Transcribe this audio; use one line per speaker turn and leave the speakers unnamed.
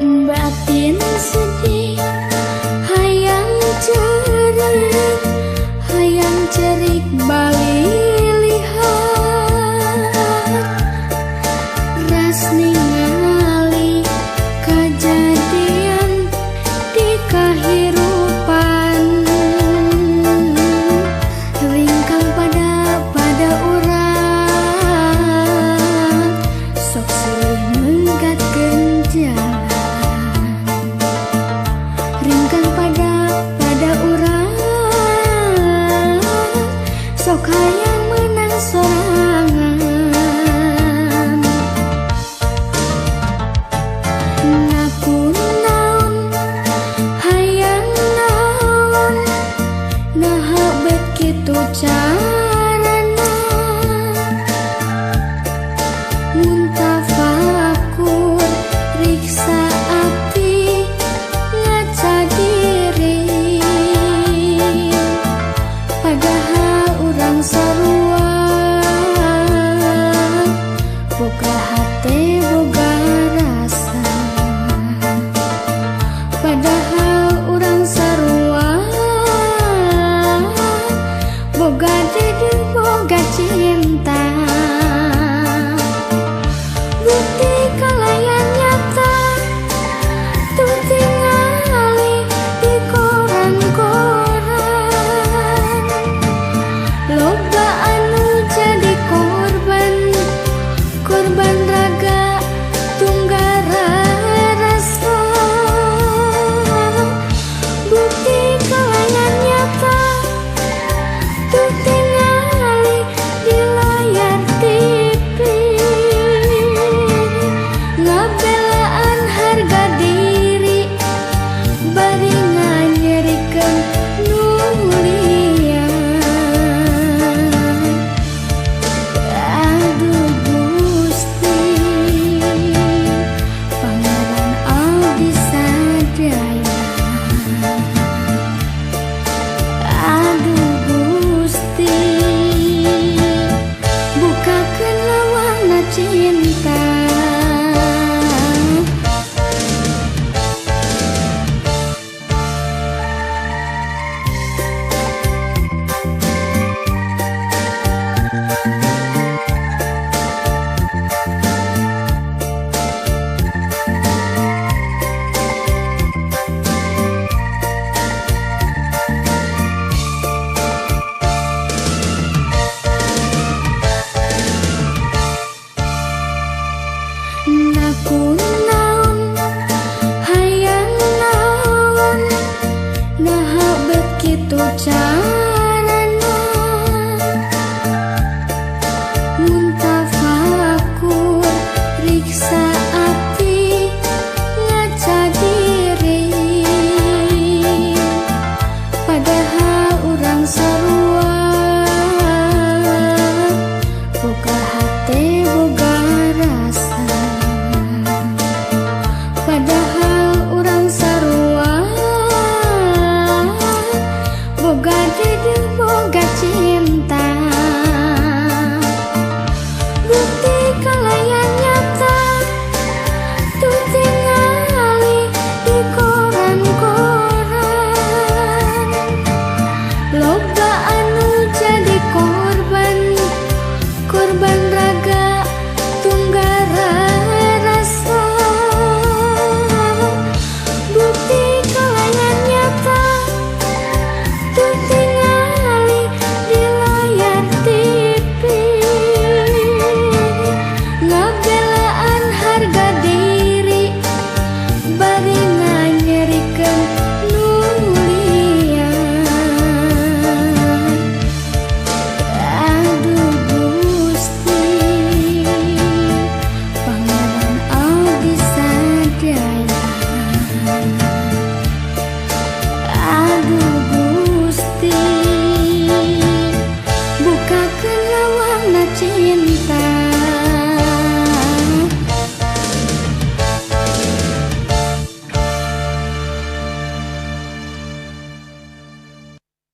batin sedih, hayang cerik bali lihat, ras ningali kejadian di kahirupan, ringkang pada urang, sok silih menggatkeun jalan, ringkang pada urang, sok hayang menang sorangan. Ngapun naon, hayang naon, naha bet kitu carana, muntafakur riksa ati ngaca diri, padahal urang sarua boga hate boga rasa, padahal urang sarua boga dede boga cinta. Bukti kalayan nyata tuh tingali di koran-koran, loba anu jadi korban raga tunggara rasa. Bukti kalayan nyata tuh tingali di layar TV, ngabelaan harga diri